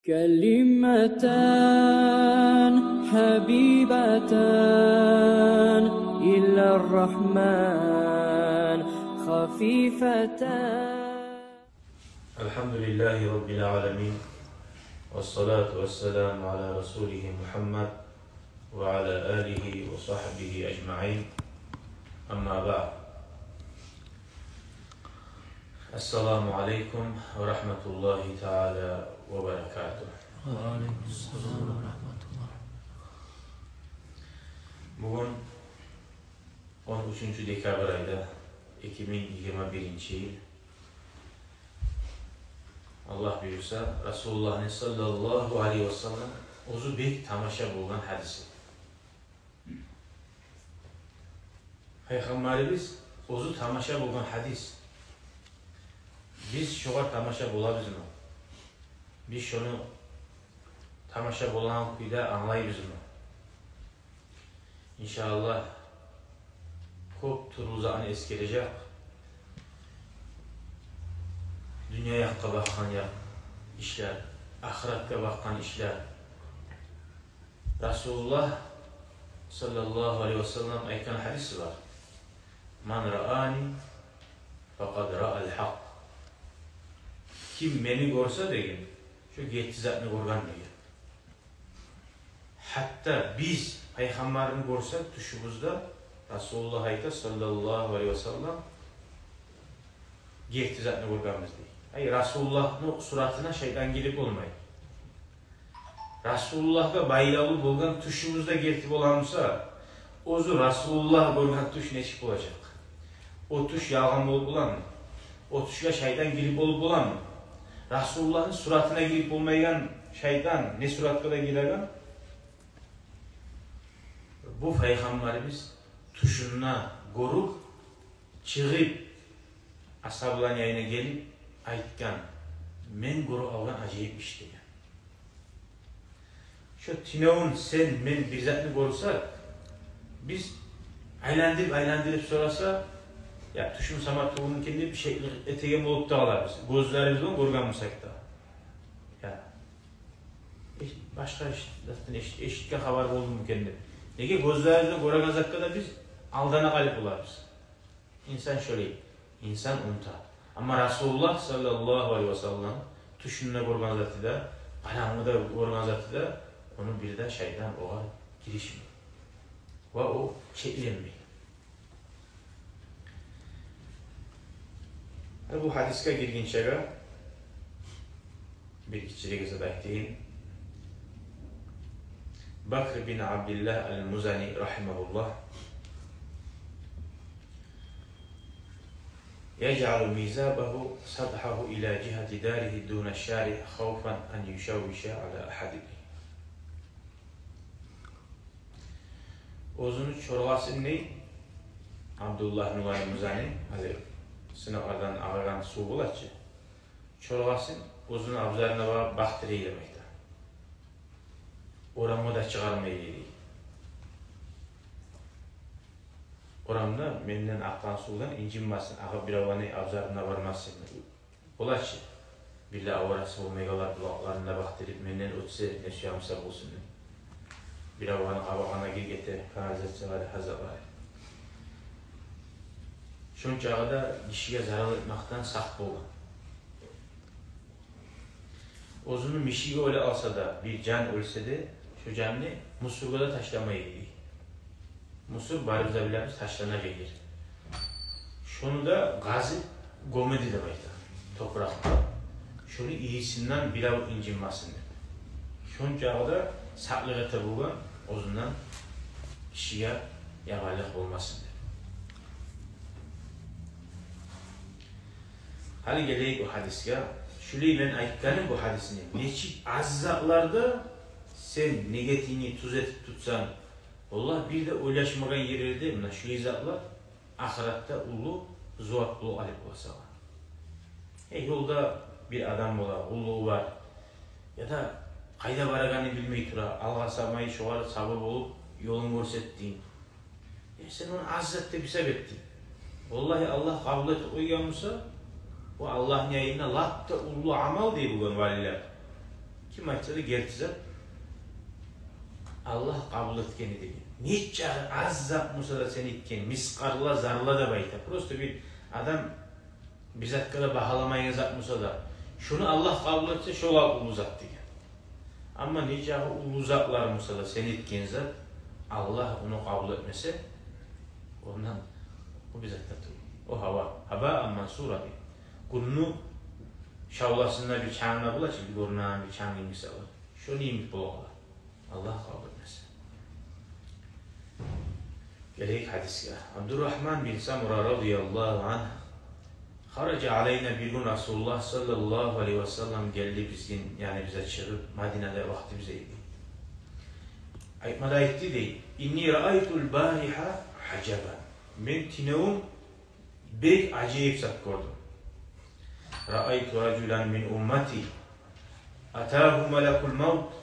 كلمتان حبيبتان إلى الرحمن خفيفتان. الحمد لله رب العالمين، والصلاة والسلام على رسوله محمد وعلى آله وصحبه أجمعين. أما بعد، السلام عليكم ورحمة الله تعالى وبركاته. وعليكم السلام ورحمة الله. Bugün 13. dekabr ayda 2021 yıl. Allah buyursa Resulullah sallallahu aleyhi ve sellem ozu bir tamaşa bulgan hadisi. Peygamberimiz ozu tamaşa bulgan hadis. Biz şoğa tamaşa bulabız mı? Biz şunu tamaşa bulan kuyda anlayırız mı? İnşallah çok turuzağını eskirecek. Dünyaya bakan işler, ahirette bakan işler. Resulullah sallallahu aleyhi ve sellem aytan hadisi var. Man ra'ani faqad ra'al haq. Kim beni görse deyin, şu yettizatını görgan deyin. Hatta biz Peygamberini görsek düşümüzde Resulullah ayta sallallahu aleyhi ve sellem yettizatını görganımız deyin. Hayır, Resulullah'ın suratına şeytan gelip olmayın. Resulullah'a bayrağı bulgan tuşumuzda gelip olansa, ozu Resulullah bulgan tuş neçik olacak? O tuş yağan olup olan mı? O tuşa şeytan gelip olup olan mı? Resulullah'ın suratına gelip olmayan şeytan ne suratta da girer? Bu Peygamberimiz tuşuna korup, çıkıp, ashabların yayına gelip, aytkan, men koru algan acayip iş degan. Şu tinavun sen men bizzatni korusak, biz aylandırıp sorasa, ya tuşum sama tuğunun kendi bir şey etegen olup da alarız. Gözlerimizden korganmışsak da. Ya, başka eşitken haber oldu mu kendi? Nege gözlerimizden korganızakka da biz aldana kalıp olarız. İnsan şöyle, insan unutar. Ama Resulullah sallallahu aleyhi ve sellem tuşununa korgan zatı da, kalanını da korgan zatı da, onun bir de şeytan oğa girişmiyor. Ve o çeklenmiyor. Bu hadiske girgin şeyler, bir kişilik zadak değil. Bakr bin Abdullah el-Muzani rahimahullah يجعل ميزابه سطحه إلى جهة داره دون الشارع خوفا أن يشوش على أحد. Ozunu çorğası ne? Abdullah Nuvay Muzani, hadi sınavlardan ağıran su bulatçı. Çorğası ozunu abzarına baktırıyı demektir. Oramı da çıkarmayı. Oramda menden aktan sudan incinmesin, ağa bir avanı abzarına varmasın. Bulatçı. Billa avarası bu megalar bulaklarına baktırıp menden ötse ne şuyamsa bulsun. Bir avanı avağına girgete, kanalizasyaları hazırlar. Şunca da dişiye zarar etmekten sağ olun. Ozunu mişiği öyle alsa da bir can ölse de şu canını musurga da taşlamayı gidiyor. Musur barımıza bilemiz taşlana gelir. Şunu da gazı gomedi demektir. Toprakta. Şunu iyisinden bir av incinmesin. Şunca da saklıqata bulgan ozundan kişiye yavallık olmasın. Hali geleyik o hadiske. Şöyle ben aytkanım bu hadisini. Neçik azzaklarda sen negetini tuz etip tutsan, Allah bir de oylaşmagan yerlerde şu izatlar ahirette ulu, zuvatlı alıp olsa var. Yolda bir adam ola, ulu var ya da kayda varagani bilmeyi tura, alğa samayı şoğarı sabır olup yolun görsettiğin. Sen onu azzette bir sebettin. Vallahi Allah kabul et uyuyormuşsa, o Allah'ın yayına latta ulu amal diye bugün valiler. Kim aytsa da gerçi Allah kabul etkeni dedi. Niçe az zat Musa da seni etken, miskarla zarla da bayta. Prosto bir adam bizzat kadar bahalamayın zat Musa da. Şunu Allah kabul etse şola ulu zat diye. Ama niçe ulu zatlar Musa da seni etken zat, Allah onu kabul etmese, ondan bu bizzat da o hava amman sura diye. Kunnu şavlasında bir çağına bula, şimdi görünen bir çağın misalı. Şu neymiş bu oğla? Allah kabul etmesin. Geleyik hadisine. Abdurrahman bin Samura radıyallahu anh haraca aleyna bir gün Resulullah sallallahu aleyhi ve sellem geldi bizden, yani bize çıkıp Medine'de vakti bize idi. Aytmada etti değil. İnni ra'aytul bariha hacaba. Ben tinevum bir acayip zat gördüm. Ra'aytu raculan min ummati atahu melekul maut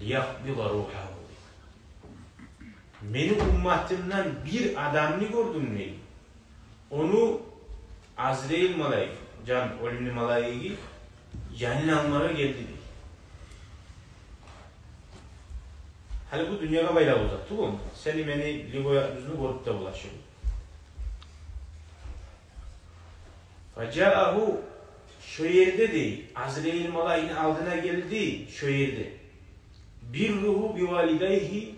liyakbida ruhahu. Benim ümmetimden bir adamını gördüm mü? Onu Azrail malaik, can ölümlü malaiki canını almaya geldi. Hali bu dünyaya bayrağı uzattı bu. Seni beni ligoya yüzünü görüp de bulaşıyor. Facahu şu yerde değil, Azrail malaikinin aldığına geldi şu yerde. Bir ruhu bi valideyhi,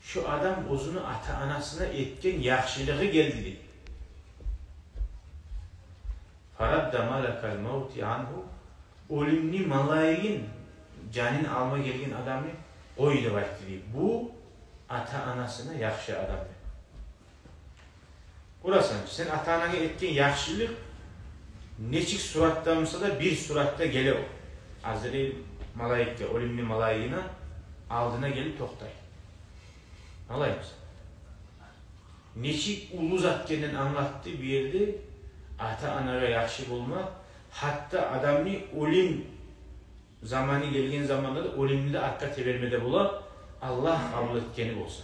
şu adam özünü ata anasına etken yaxşılığı geldi. Faradda malakal mauti anhu, ölümlü malaikin canını alma gelgen adamı oydu baktı. Bu ata anasına yaxşı adam. Burası sen ata anana etken yaxşılık neçik suratta olsa da bir suratta gele o. Azrail malaikle, ölümlü malaikine aldığına gelip toktay. Anlayın mısın? Neçik ulu zatkenen anlattığı bir yerde ata anara yaxşı bulmak, hatta adamı ölüm zamanı gelgen zamanda da ölümlü arka tebermede bula Allah kabul etkeni olsa.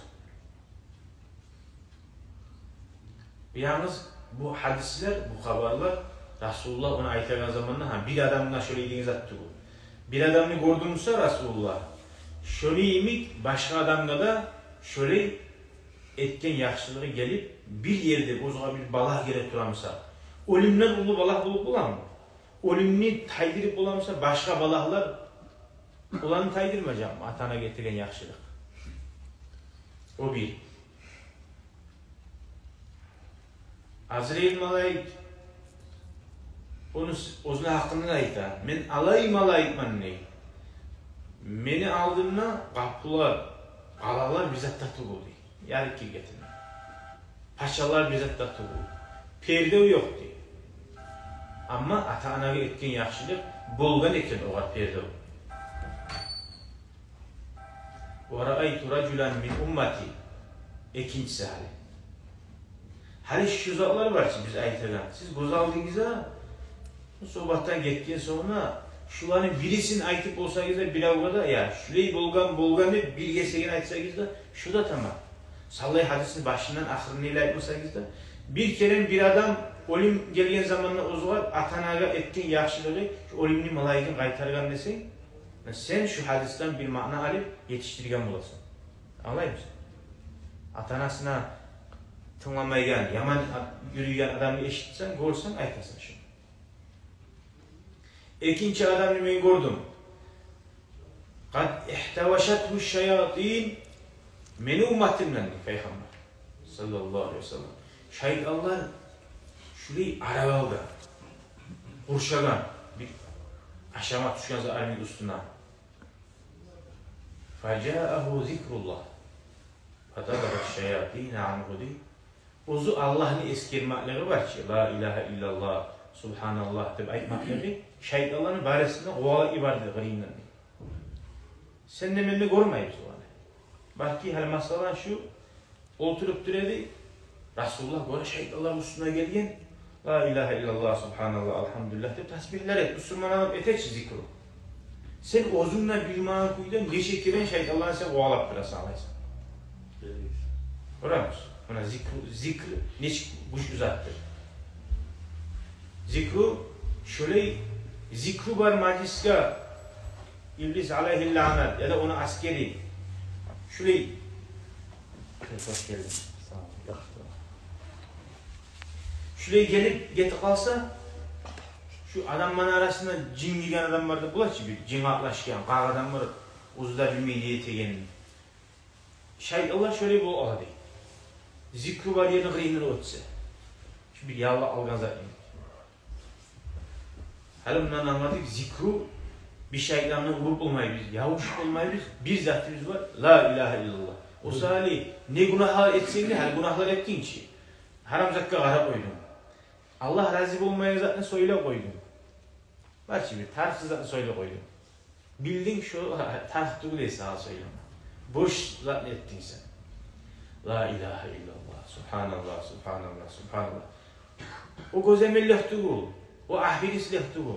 Yalnız bu hadisler, bu haberler Resulullah ona aytagan zamanında bir adamla şöyle dediğiniz attı bu. Bir adamını gördüğümüzse Resulullah şöyle imik başka adamla da şöyle etken yaxşılığı gelip bir yerde bozuğa bir balık gerek duramsa, ölümden ulu balık bulup bulan mı? Ölümünü taydırıp bulamsa başka balıklar olanı taydırmayacak mı? Atana getiren yaxşılık. O bir. Azrail malaik onu özüne hakkında ayta. Men alay malaikman ne? Meni aldığımda kapılar, alalar bizzat tatlı oldu. Yarı ki getirme. Paşalar bizzat tatlı oldu. Perde yok diye. Ama ata-anaga etken yaxşılık bolgan eken oğa perde oldu. Ve ra'aytu raculan min ummati. İkincisi hali. Hali şu zatlar var ki biz aytagan. Siz bozaldığınızda bu sohbattan gitken sonra şuların birisini aytıp olsanız da bir avgada ya şurayı bolganı bir gesegen aytsanız da şu da tamam. Sallay hadisin başından ahırını ile aytmasanız da bir kere bir adam ölüm gelgen zamanla ozuğa atanaga etken yaxşılığı ölümlü malaikin qaytargan desen sen şu hadisten bir mana alıp yetiştirgen bulasın. Anlayır mısın? Atanasına tınlamaygan, yaman yürüyen adamı eşitsen, görsen aytasın şunu. İkinci adamı ben gördüm. Kad ihtavaşathu şeyatin meni ummatimden Peygamber sallallahu aleyhi ve sellem. Şeytanlar şurayı aravalda, kurşagan, bir aşama düşken zaharimin üstüne. Faca'ahu zikrullah. Fadabarat şeyatine anhu değil. Ozu Allah'ın eskirmakları var ki, la ilahe illallah, subhanallah deyip aytmakları, şeytanların baresinde oğala ibadet gırıyımdan değil. Sen de benimle görmeyiz o anı. Bak ki, hal masalan şu, oturup duredi, Resulullah böyle şeytanların üstüne gelgen, la ilahe illallah, subhanallah, elhamdülillah deyip tasbihler et, Müslümanlar etek zikru. Sen ozunla bir mana kuydan, ne şekiren şeytanların sen oğalap biraz sağlaysın. Görür musun? Ona zikr neçik kuş uzattır. Zikru şöyle zikru var majliska İblis aleyhi lanet ya da onu askeri. Şurayı. Hoş geldin. Sağ ol. Şuraya gelip geti kalsa şu adamların arasında cin giyen adam vardı. Bulaç bir cin atlaşken, kağ adam var. Uzda bilmeyi yetegenin. Allah şöyle bu oladı. Zikru var yerine kıyınır otsa. Şu bir yalla algan zaten. Hala bundan anladık. Zikru bir şeytanla vurup olmayı biz. Yavuş olmayı biz. Bir zatımız var. La ilahe illallah. O sali ne günahlar etsen de her günahlar ettiğin için. Haram zakka ara koydum. Allah razı olmaya zaten söyle koydum. Var şimdi tarifsiz zaten söyle koydum. Bildin şu tarif değil sana söyleyeyim. Boş zaten ettin sen. La ilahe illallah. Subhanallah, subhanallah, subhanallah. O gözemellik değil. O ahbirislik değil.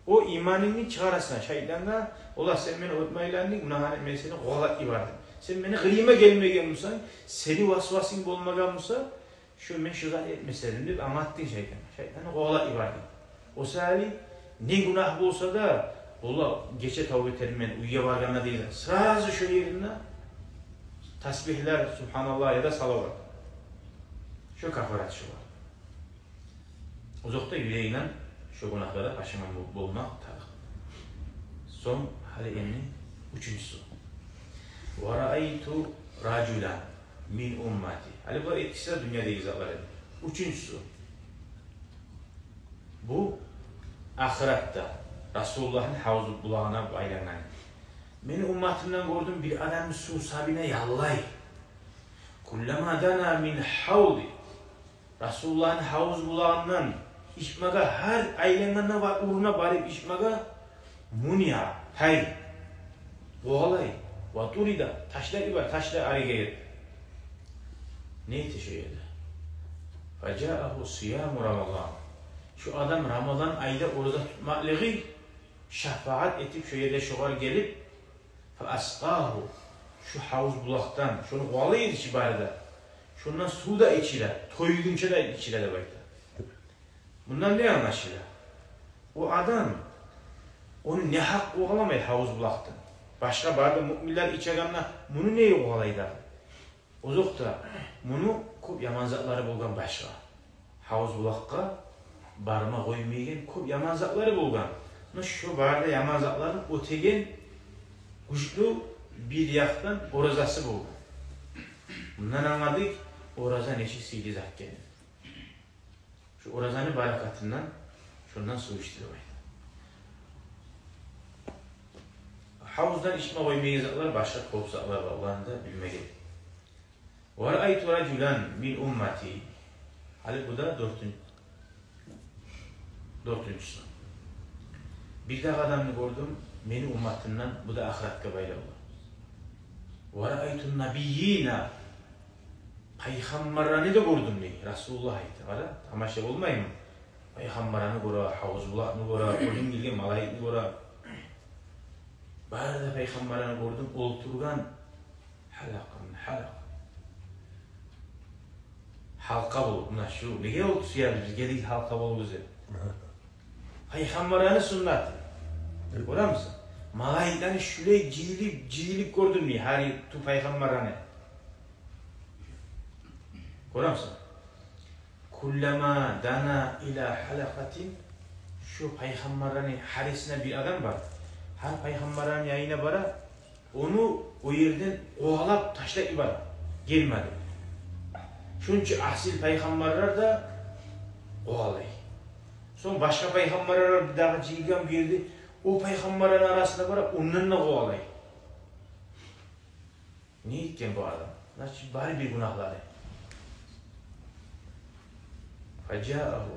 O imanını çıkarasın şeytanla. Ola sen beni ötmeyle günahane mesele kovalat ibadet. Sen beni gıyime gelmeye musan, seni vasvasın bulmaga musa, şu men şuzat etmeselim deyip anlattın şeytan. Şeytanı kovalat ibadet. O sali ne günah olsa da ola geçe tavbe terimmen uyuya vargana değil. Sırası şu yerinde tasbihler, subhanallah ya da salavat. Şu kafarat şu var. Uzakta yüreğiyle şu günahlara aşaman bulmak tarih. Son hali emni üçüncüsü. وَرَأَيْتُ رَجُلًا مِنْ اُمَّتِ. Hali bu etkisi de dünyada izahlar ediyor. Üçüncüsü. Bu ahirette Resulullah'ın havzu bulağına baylanan. Beni ummatimden gördüm bir adam su sabine yallay. Kullama dana min havdi. Resulullah'ın havuz bulağından içmega her aylanlarına var uğruna barip içmega munya, hayır. Boğalay. Vaturida, taşlar ibar, taşlar araya geldi. Neydi şeydi? Faca'ahu siyamu Ramazan. Şu adam Ramazan ayda oruza tutmaklığı şefaat etip şu yerde şuvar gelip فَأَسْقَاهُ şu havuz bulaktan, şunu kovalayır ibarede. Şundan su da içiler, toygunca da içiler de böyle. Bundan ne anlaşılır? O adam onu ne hak kovalamayı havuz bulaktan. Başka bazı müminler içerenler bunu neyi kovalaydı? Uzakta bunu çok yaman zatları bulgan başka. Havuz bulakka barma koymayan çok yaman zatları bulgan. Şu barda yaman zatların ötegen güçlü bir yaktan orazası bulgan. Bundan anladık oraza neçik siydi zakken. Şu orazanın barakatından şundan su içtiriyor. Havuzdan içme koymayı zatlar başka kop zatlar var. Onları da bilmeye gelir. وَرَأَيْتُ رَجُلًا مِنْ اُمَّتِي. Hali bu da dördüncüsü. Bir de adamını gördüm, beni ummatimden, bu da ahiret kabayla olur. وَرَأَيْتُ النَّبِيِّينَ. Peygamberlerini de gördüm diye. Resulullah ayeti. Hala tamaşa olmayın mı? Peygamberlerini göre, havuz bulağını göre, onun ilgili malayını göre. Bazı peygamberlerini gördüm, oturgan halka bul. Bunlar şu, neye oturuyor biz? Geldik halka bul bize. Peygamberlerini sünneti. Görür musun? Malayiklerini şöyle cihilip gördün mü? Hani tu peygamberlerini. Görür musun? Kullama dana ila halakatin. Şu peygamberlerini harisine bir adam var. Her peygamberin yayına bara, onu o yerden oğalap taşla ibara. Gelmedi. Çünkü asil peygamberler de oğalay. Son başka peygamberler bir daha cilgan girdi. O peygamberlerin arasında bara onunla oğalay. Ne iken bu adam? Nasıl bari bir günahları? Faca'ahu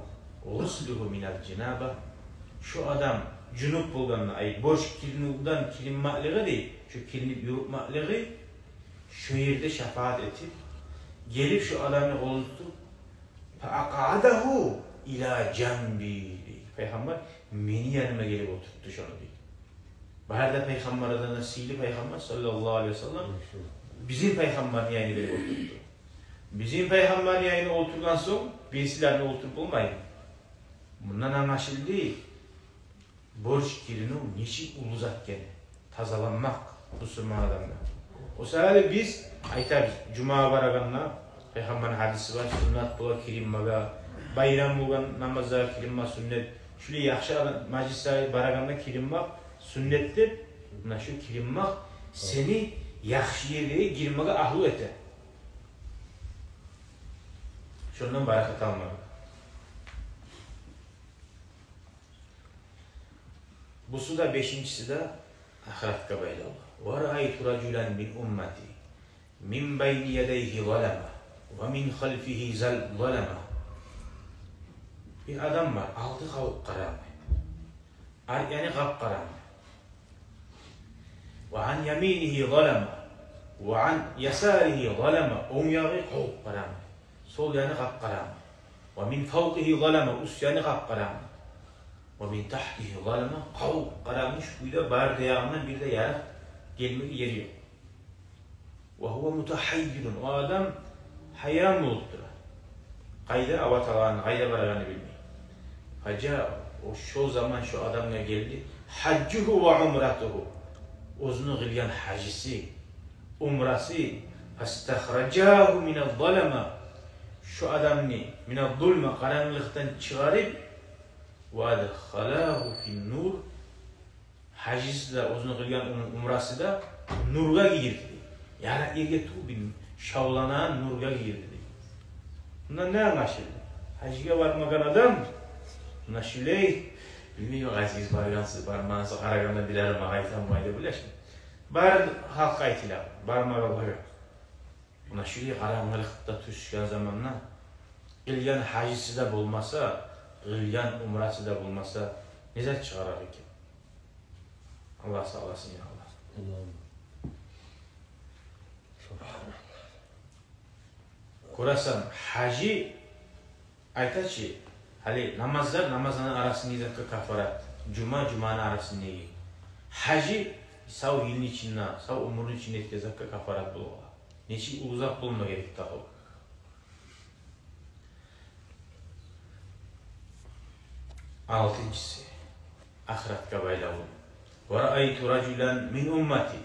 ghusluhu minel cenaba. Şu adam cünüp bulganına ait, boş kilinuktan kilinmaklığı değil, şu kilinip yurupmaklığı şu yerde şefaat etip, gelip şu adamı kolu tutup, فَاَقَعَدَهُ اِلَى جَنْبِي. Peygamber, beni yanıma gelip oturttu şunu diyor. Bahar Peygamber adına Sili Peygamber sallallahu aleyhi ve sellem, bizim Peygamber yanına gelip oturttu. Bizim Peygamber yanına oturgan son, birisilerine oturup olmayın. Bundan anlaşıldı değil. Borç kirini neşik ulu zat gene. tazalanmak Müslüman adamda. O sebeple biz aytarız Cuma baraganına Peygamber'in hadisi var, sünnet bula kirinmaga, bayram bulgan namazda kirinma sünnet. Şöyle yaxşı adam majlisler baraganda kirinmak sünnettir. Buna şu kirinmak seni yaxşı yerlere girmeye ahlu ete. Şundan barakat almak. Bu suda beşincisi de ahiret kabayla Allah. Ve ra'aytu raculan min ummati min bayni yedeyhi zalama ve min halfihi zalama. Bir adam var, altı karamı. Yani kapkaramı. Ve an yaminihi zalama ve an yasarihi zalama. On yağı kapkaramı. Sol yanı kapkaramı. Ve min fawqihi zalama. Üst yanı kapkaramı. Ve min tahtihi zalama. Kapkaramı. Şuyla bar dayağından bir de yarak gelmek yeri yok. Ve huve mutahayyirun. O adam hayran oluptur. Kayda avatalarını, kayda baraganı bilmeyi. Haca o şu zaman şu adamla geldi. Haccuhu ve umratuhu. Uzunu gılyan hacisi, umrası. Fastahracahu minel zalama. Şu adamını minel zulma karanlıktan çıkarıp ve adkhalahu fin nur. Hacisi de uzunu gılyan umrası da nurga girdi. Yani erge tuğbin şavlanan nurga girdi. Bundan ne anlaşıldı? Hacıya varmagan adam naşiley bilmiyor aziz bayransız barmağınızı karaganda bilerim ağaytan bayda bileşin. Bar halk aytıyla barmağa var. Naşiley karanlıkta tüşken zamanla ilyan hacısı da bulmasa, ilyan umrası da bulmasa nezat çıkarar ki? Allah sağ olasın ya Allah. Kurasan hacı aytaçı hali namazların arasında nizakka kafarat. Cuma'nın arasında iyi. Hacı sav yılın içinde, sav umurun içinde etkizakka kafarat bulma. Neçi uzak bulma gerek tahu. Altıncısı ahiret kabayla olun. Ve ra'aytu raculan min ummati.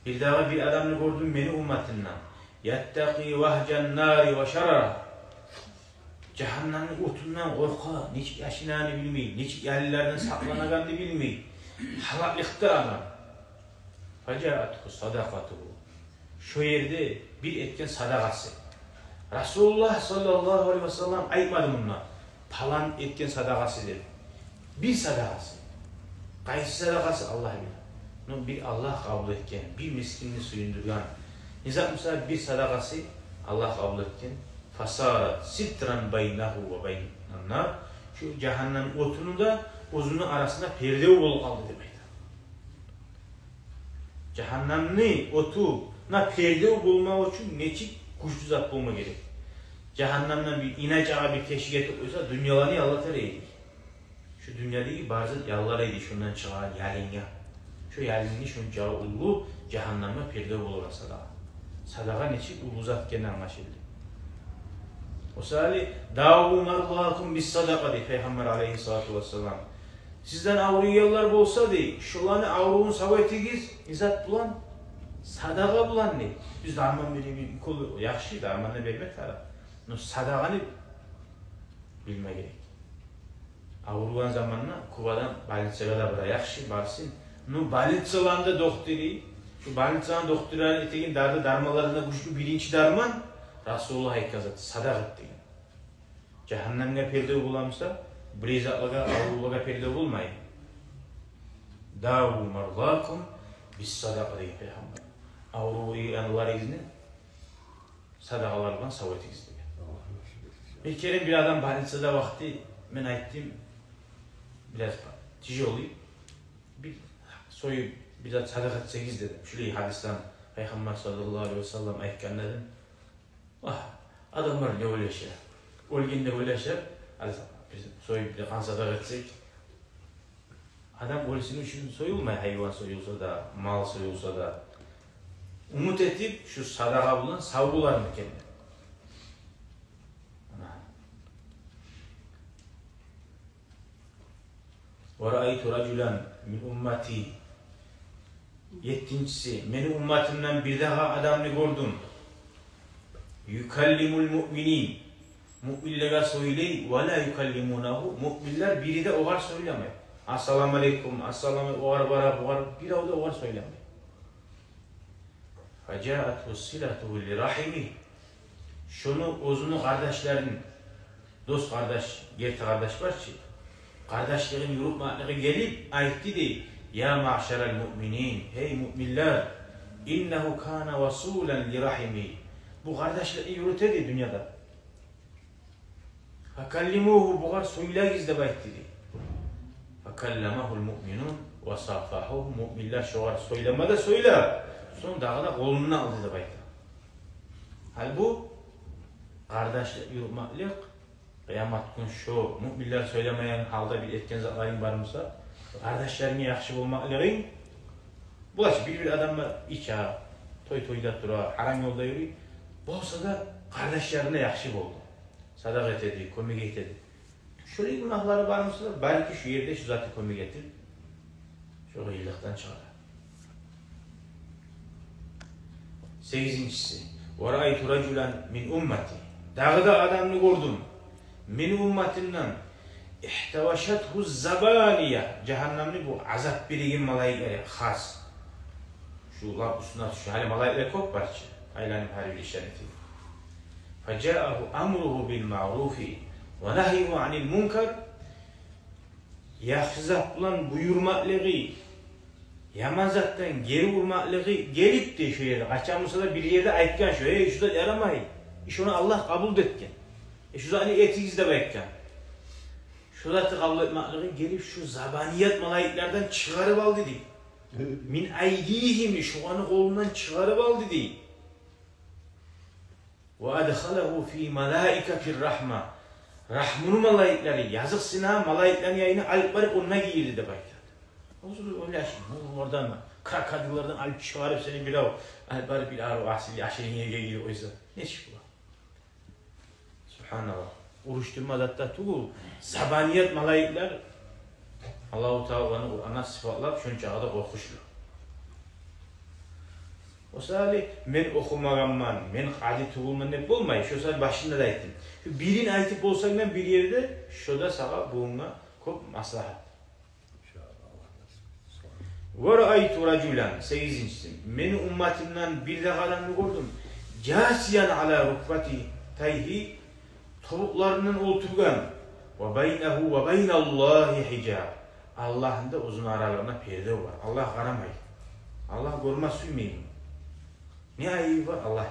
Bir daha bir adamını gördüm beni ummatinden. Yattaqi vahcan nari ve şarara. Cehennemin otundan korka, niçin yaşınanı bilmeyi, niçin yerlilerden saklanacağını bilmeyi. Halallıkta adam. Facaatku sadakatuhu. Şu yerde bir etken sadakası. Resulullah sallallahu aleyhi ve sellem aytmadı bununla. Falan etken sadakası dedi. Bir sadakası. Kaysi sadakası Allah bilir. Bir Allah kabul etken, bir miskinini suyundurgan. Nizam mesela bir sadakası Allah kabul etken. Fasarat sitran baynahu ve baynannar. Şu cehennem otunu da uzunun arasında perde olup kaldı demektir. Cehennemli otuna perde bulmak için neçik kuşlu zat bulma gerek. Cehennemden bir inacağı bir teşvik etip oysa dünyalarını yallatır eydik. Şu dünyadaki bazı yallar eydik şundan çıkan yalınga. Şu yalınga şunun cağı ulu cehenneme perde bulur sadaka. Sadaka neçik ulu zat gene anlaşıldı. O sebeple davu marlakum bis sadaka de Peygamber aleyhissalatu vesselam. Sizden avruyalar bolsa de şulanı avruğun savetigiz izat bulan sadaka bulan ne? Biz darman bir kolu yaxşı darmanı vermek taraf. No sadakanı bilme gerek. Avruğun zamanına kuvadan balitsega da bura yaxşı barsın. No balitsalanda doktori şu balitsalan doktorlar etegin darmalarında güçlü birinci darman Resulullah haykazatı sadakat degan. Cehennemge perde bulamsa, brezatlaga, avrullaga perde bulmayın. Davu marlakum bis sadaka degan Peygamber. Avruyu anılar izni sadakalardan savatiz degan. Bir kere bir adam balitsada vakti ben ayttim biraz tijoli bir soyup bir sadakat 8 dedim. Şöyle hadisten Peygamber sallallahu aleyhi ve sellem aytkanlardan adamlar ne öyle Ölgende öyle biz soyup bir kan sadaka etsek adam ölsün için soyulmay, hayvan soyulsa da, mal soyulsa da umut etip şu sadaka bulan savgular mı kendine? Ve ra'aytu raculan min ummati Yettincisi, meni ummatimden bir daha adamını gördüm. Yukallimul mu'minin. Mu'minlere söyley ve la yukallimunahu. Mu'minler biri de oğar söylemey. Assalamu aleykum, assalamu oğar var, bir avda oğar söylemey. Facaatu silatuhu li rahimi. Şunu özünü kardeşlerin, dost kardeş, gerçi kardeş var ki, kardeşlerin yürütmeleri gelip aytti de, ya ma'şerel mu'minin, hey müminler, innehu kana vasulen li rahimi. Bu kardeşleri yürütedi dünyada. Fakallimuhu, bu kadar söyleyiz de aytti de. Fakallamahul mu'minun ve safahuhu, müminler şu kadar söyleme de söyler. Son dağda kolundan aldı da aytti. Hal bu, kardeşlik yürütmeklik, kıyamet gün şu müminler söylemeyen halda bir etken zatların varmışsa, kardeşlerine yakşı olmakların, bulaş bir adamla içe, toyda dura, haram yolda yürüyor, bu olsa da kardeşlerine yakşı oldu. Sadakat ediyor, komik ediyor. Şöyle günahları varmışsa, belki şu yerde şu zatı komik getir, şu iyilikten çıkar. 8. وَرَأَيْتُ رَجُلًا مِنْ اُمَّتِ Dağda adamını gördüm. Min ummatinden ihtevaşathu zabaniye. Cehennemli bu azap birigin malayikleri khas. Şu üstüne şu hali malayikler çok var ki. Aylanın her bir işareti. Faca'ahu amruhu bil ma'rufi ve nehyu anil munkar. Yaxşızap bulan buyurmaklığı, yaman zattan geri vurmaklığı gelip de şu yere. Kaçamırsa da bir yerde aytken şu. Hey şurada yaramayın. İş onu Allah kabul etken. Şu zani etinizde bekken. Şu zatı kabul etmekliği gelip şu zabaniyet malayiklerden çıkarıp al dedi. Min aydihim, şu anı kolundan çıkarıp al dedi. Ve adhalahu fi malaikatir rahma. Rahmunun malayikleri, yazık sina malayiklerin yayını alıp varıp onunla giyirdi de bekken. O zaman öyle şimdi, oradan mı? Krakadırlardan alıp çıkarıp seni bir av, alıp varıp bir ağır asili aşırı yenge giyir oysa. Ne iş bu? Subhanallah. Uruşturma datta tuğul. Zabaniyet malayikler Allah-u Teala'nın Kur'an'a sıfatlar şunca da korkuşlu. O sali men okumağamman, men hadi tuğulman ne bulmayı. Şu sali başında da ettim. Şu birin ayetip olsak ben bir yerde şurada sağa bulunma çok maslahat. وَرَأَيْتُ رَجُلًا 8. Men ummatimden bir de adamını gördüm. Câsiyen ala rukbati tayhi tavuklarının oturgan ve beynehu ve beynallahi hicab. Allah'ın da uzun aralarında perde var. Allah aramayın. Allah görmez suymayın. Ne ayıbı var? Allah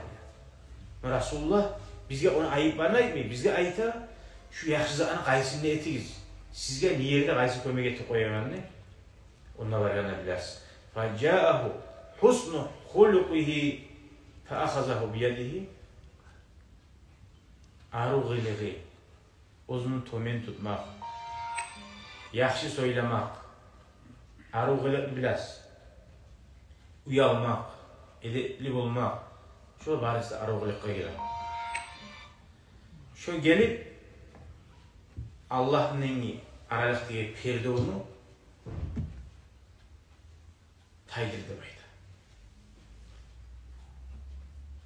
bilir. Resulullah bizge ona ayıp var mı etmeyin. Bizge ayıta şu yaxşızağın qaysını etigiz. Sizge niye yerde qaysı kömek eti koyamanını onunla var yana bilersin. فَجَاءَهُ حُسْنُ خُلُقِهِ فَأَخَذَهُ بِيَدِهِ Arugılığı, özünü tomen tutmak, yaxşı söylemek, arugılık bilas, uyalmak, edepli olmak, şu barisi arugılıkka girer. Şu gelip Allah'ın aralıktaki perde onu taydırdı bayda.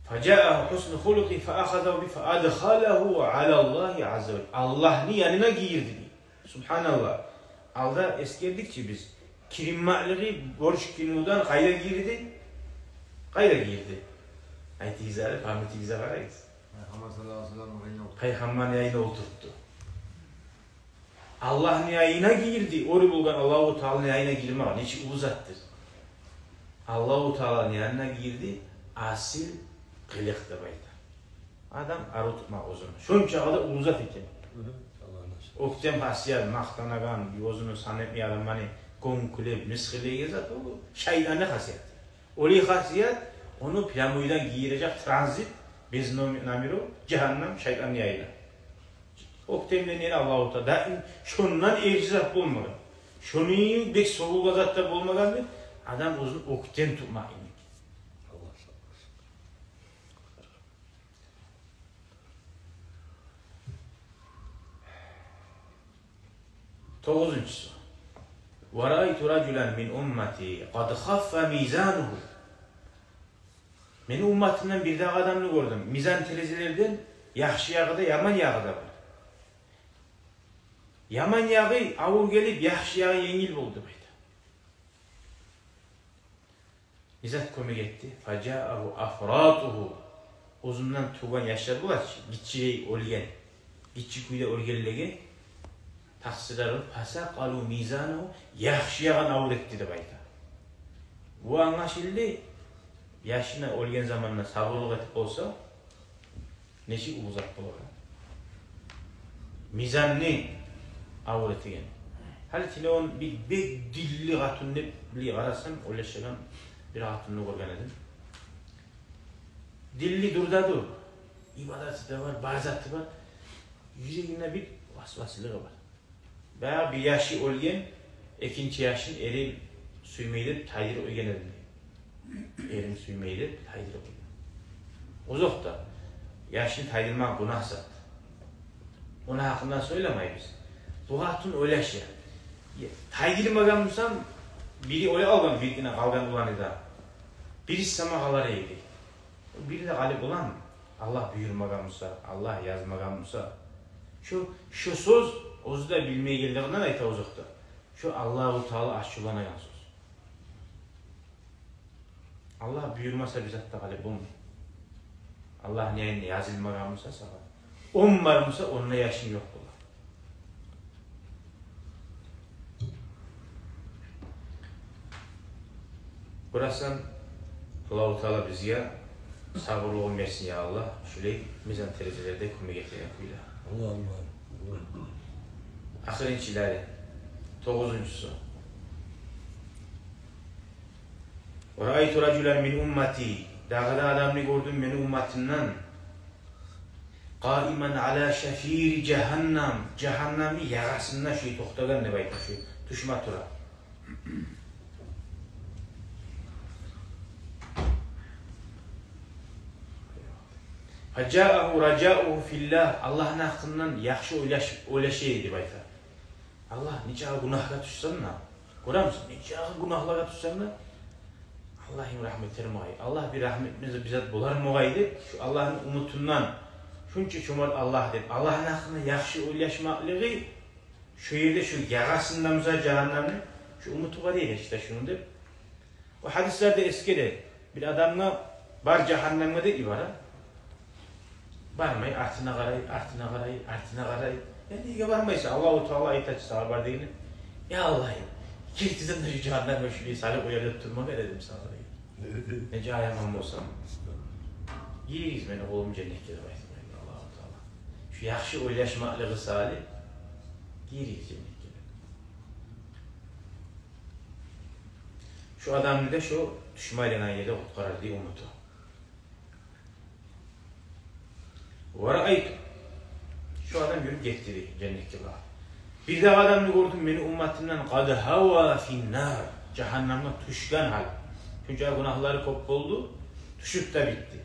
فَجَاءَهُ حُسْنُ خُلُقِهِ فَأَخَذَهُ فَأَدْخَلَهُ عَلَى اللّٰهِ عَزَّ وَجَلَّ Allah'ın yanına giyirdi. Subhanallah. Alda eskerdikçe biz kirimmaklığı borç kinudan kayda girdi. Kayda girdi. Ayet-i izahı, Ahmet-i izahı arayız. Peygamber'in yayına oturttu. Allah'ın yayına girdi. Orayı bulgan Allah-u Teala'nın yayına girmek. Neçi uzattır. Allah-u Teala'nın yanına girdi. Asil kılıktı bayda. Adam arı tutmak uzun. Şunca da uzat iken. Oktem hasiyat, mahtanagan, yozunu sanetmi adamani, konkulep, miskili gezat, o şeytanlı hasiyat. Oli hasiyat, onu plamuydan giyirecek transit, biz namiru, cehennem, şeytanlı yayla. Oktemden yine Allah-u Teala, şundan ercizat bulmadan, şunu bek soğuk azatta bulmadan, adam uzun oktem tutmak inik. 9. وَرَأَيْتُ رَجُلًا مِنْ أُمَّتِي قَدْ خَفَّ مِيزَانُهُ. Meni ummatımdan bir daha adamını gördüm. Mizan terezilerden yaxşı yağı da yaman yağı da var. Yaman yağı avur gelip yaxşı yağı yengil buldu. İzzat kömek etti. فَجَاءَهُ أَفْرَاتُهُ. Uzundan tuğan yaşlar bular. Gitçiyi olgen. Gitçi kuyda olgenlege. Taksirarı فَسَقَلُوا مِيزَانُهُ. Yaxşı yağın avur etti de bayta. Bu anlaşıldı. Yaşına olgen zamanına sabırlık etip olsa neşi uzak bulur. Mizanını avur etigen. Halitine on bir dilli hatununu bile arasam öyle şeyden bir hatununu görgenedim. Dilli durdadır. İbadeti de var, bazatı var. Yüzeyinde bir vasvasılığı var. Veya bir yaşı olgen, ikinci yaşın eri süymeydi, taydir ögenedim. Erim süymeydi, taydir ögenedim. Uzak da, yaşını taydırmak günah zat. Ona hakkından söylemeyiz biz. Bu hatun öyle şey. Taydırmagamsam, biri öyle algan, birine kalgan ulanı da. Birisi sama kalar eydi. Biri de galip olan Allah buyurmagamsa, Allah yazmagamsa. Şu söz, ozu da bilmeye geldiğinden ayta uzakta. Şu Allah-u Teala aşçılanayan söz. Allah buyurmasa bizzat da galip olmuyor. Allah neyine yazılmagamsa sabah. On varmasa onunla yaşın yok ola. Burası Allah-u Teala bize sabırlı olmayasın ya Allah. Şöyle mizan terezelerde kömek getiren kuyla. Allah. Ahirinçileri 9'uncusu. وَرَأَيْتُ رَجُلًا مِنْ اُمَّتِي. Dağda adamını gördüm beni ummatimden. قَائِمًا عَلَى شَف۪يرِ cehennem. Cehennemi yarasında şey tohtagan ne bayta şu. Tuşma tura. فَجَاءَهُ رَجَاءُهُ فِي اللّٰهِ. Allah'ın hakkından yaxşı öyle şeydi bayta. Allah nice günahla tutsan da. Görür musun? Nice günahla tutsan da. Allah'ın rahmetleri muayy. Allah bir rahmetimizi bizzat bular muayyidir. Şu Allah'ın umutundan. Şunca çömert Allah deyip. Allah'ın hakkında yaxşı oylaşmaklığı şu yerde şu yarasından cehennemli şu umutu var ya işte şunu deyip. O hadislerde eskide bir adamla bar cehenneme de ibara. Barmayı artına karayı. Yani niye varmaysa Allah-u Teala ayetçisi haber değil. Ya Allah'ım, kirtiden de şu cehenneme şurayı salip uyarıp durma verelim sana. Ne cahayamam olsam. Yeriyiz beni oğlum cennetke de Allah-u Teala. Şu yaxşı oylaşmaklığı salip, yeriyiz cennetke de. Şu adamın da şu düşmayla yerde kurtardığı umutu. وَرَأَيْتُ. Şu adam yürüp getirdi cennetke var. Bir de adamını gördüm beni ummatimden قَدْ هَوَا فِي النَّارِ. Cehennemde tuşkan hal. Çünkü günahları kopboldu, tuşup da bitti.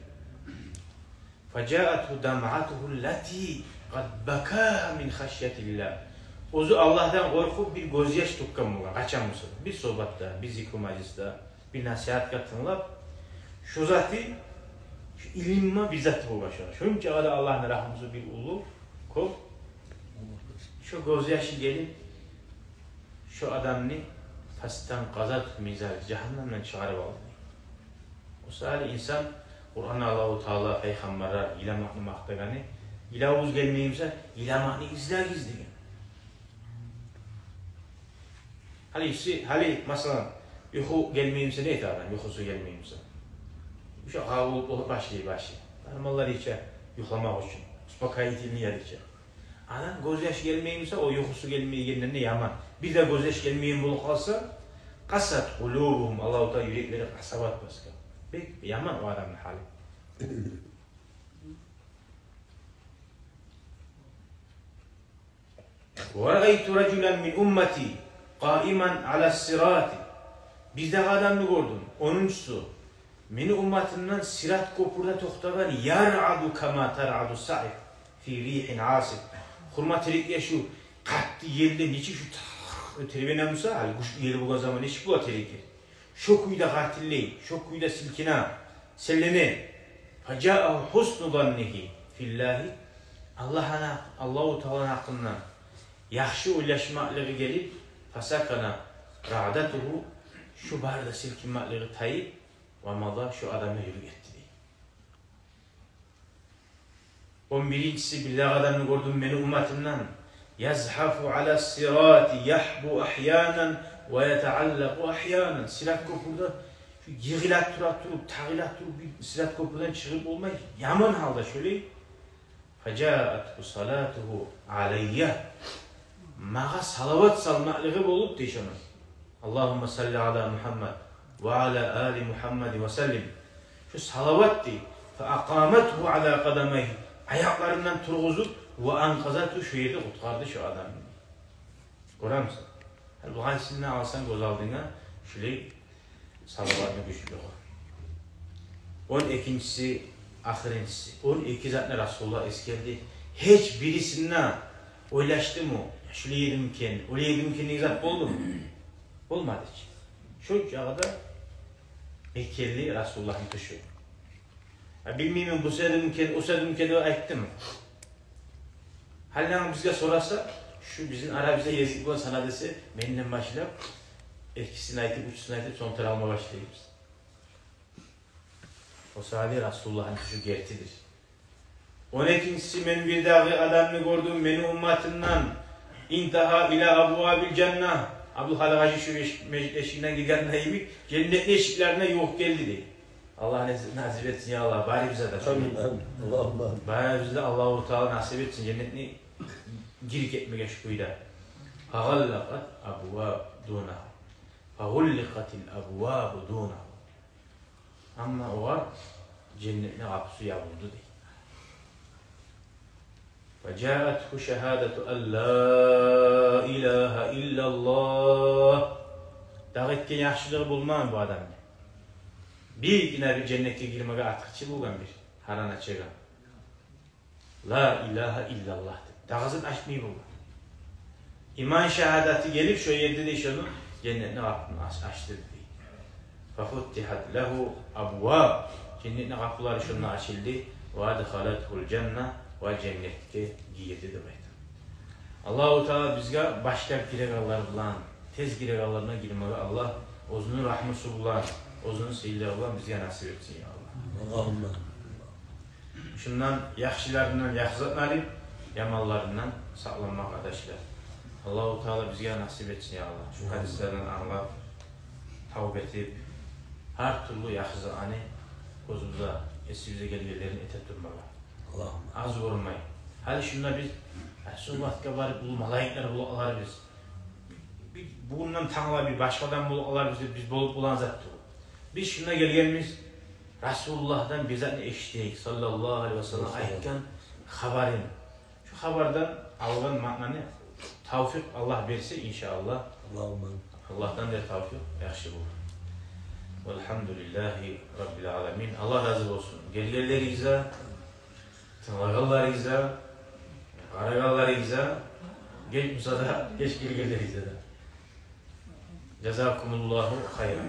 فَجَاءَتْهُ دَمْعَتُهُ الَّتِي قَدْ بَكَاهَ مِنْ خَشْيَةِ اللّٰهِ. Ozu Allah'tan korkup bir gözyaş tukkan mı? Kaçan mısın? Bir sohbatta, bir zikr mecliste, bir nasihat katınlap. Şu zatı, şu ilimma bizzat bu başlar. Çünkü Allah'ın rahmısı bir ulu kop. Şu gözyaşı gelip şu adamını fastan kazat mizar cehennemden çağırıp aldı. O sahili insan Kur'an Allah-u Teala peygamberler ilamakını maktagani ilavuz gelmeyimse ilamakını izler gizligen. Hali mesela yuhu gelmeyimse neydi adam yuhusu gelmeyimse? Şu kavul başlıyor. Normallar içe yuhlamak için. Spakayetini yer içe. Adam gözyaş gelmeyimse o yuhusu gelmeyen ne yaman. Bir de gözyaş gelmeyen bulup kalsa kasat kulubuhum Allah-u Teala yürekleri kasabat başka. Pek yaman o adamın hali. وَرَأَيْتُ رَجُلًا مِنْ اُمَّتِي قَائِمًا عَلَى السِّرَاتِ. Bizde adamını gördüm. 10'uncusu. Meni ummatimden sirat kopurda tohtagan yar'adu kama tar'adu sa'if fi rihin asif. Hurma terikye şu kattı yelde niçi şu öteribene Musa, hal kuş yeri bu zaman eşik bu aterekir. Şu kuyda katilli, şu kuyda silkina, sellene, faca'ahu husnu zannihi fillahi, Allahu Teala'nın hakkından yaxşı uylaşmaklığı gelip, fasakana ra'datuhu, şu barda silkinmaklığı tayip, ve mada şu adamı yürü etti. 11'incisi billah adamını gördüm beni ummetimden. Yazhafu ala sirati yahbu ahyanan ve yeteallaku ahyanan. Sirat köprüde yığılat durup, tağılat durup bir sirat köprüden çıkıp olmayı yaman halda şöyle. Facaathu salatuhu aleyye. Mağa salavat salmaklığı olup deyişemez. Allahümme salli ala Muhammed ve ala ali Muhammed ve sellim. Şu salavat dey. Fe akamethu ala kadameyhi. Ayaklarından turguzup ve ankazatu şu yerde kurtardı şu adam. Görür musun? Bu hangisini alsan göz aldığına şöyle salavatını güçlü olur. 12'si, ahirincisi. 12 zatlar Resulullah eskerdi. Hiç birisinden oylaştı mı? Şöyle yedim oraya yedim zat oldu mu? Olmadı hiç. Şu çağda Mekkeli Resulullah'ın tuşu. Bilmiyorum bu sefer o sefer de ayıttı mı? Halden bizge sorarsa, şu bizim ara bize yazık bu sana dese, benimle başlayıp, ikisini ayıtıp, üçüsünü ayıtıp, son tane alma başlayıyoruz. O sahabe Resulullah'ın tuşu gertidir. 12'si ben bir dağı adamını gördüm, beni ummatından, intaha ila abvabil cennah. Abdülhalim Hacı şu mecid eşiğinden giderine gibi, cennet eşiklerine yok geldi diye. Allah nasip etsin ya Allah, bari bize de. Bari bize de Allah-u Teala nasip etsin, cennetini girik etmeye şüküyle. Fagallakat abvab dunahu. Fagullikatil abvabu dunahu. Ama o var, cennetine kapısı yavuldu diye. فَجَاءَتْهُ شَهَادَةُ أَنْ لَا إِلَٰهَ إِلَّا اللّٰهِ. Daha etken yaxşılığı bulmam bu adamı. Bir yine bir cennete girmeye atıkçı bulgan bir harana çıkan. La ilahe illallah. Dağızın açmayı bulgan. İman şehadeti gelip şu yerde de şunu cennetin kapını açtı dedi. فَفُتِّحَتْ لَهُ أَبْوَابٍ. Cennetin kapıları şununla açıldı. وَاَدْخَلَتْهُ الْجَنَّةِ ve cennetke giyirdi demektir. Allah-u Teala bizge başka giregallar bulan, tez giregallarına girmeye Allah ozunun rahmeti bulan, ozunun seyirleri bulan bizge nasip etsin ya Allah. Allahümme. Şundan yaxşılarından yaxşılatmalıyım, yamallarından sağlanmak arkadaşlar. Allah-u Teala bizge nasip etsin ya Allah. Şu hadislerden anlayıp, tavuk etip, her türlü yaxşılanı gözümüze, esimize gelgelerini ete durmalar. Az vurmayın. Hadi şunda biz Resulullah'ta var bu malayikler bulurlar biz. Bundan tanılar bir başkadan bulurlar biz bulup bulan zattır. Biz şuna gelgenimiz Resulullah'dan bize eşittik sallallahu aleyhi ve sellem ayetken haberin. Şu haberden algan mananı tavfik Allah verirse inşallah. Allah'tan da tavfik yaxşı bulur. Velhamdülillahi Rabbil alemin. Allah razı olsun. Gelgenlerinize Tınlağallarınıza, Karagallarınıza, geç gelgelerinizde de. Cezakumullahu hayran.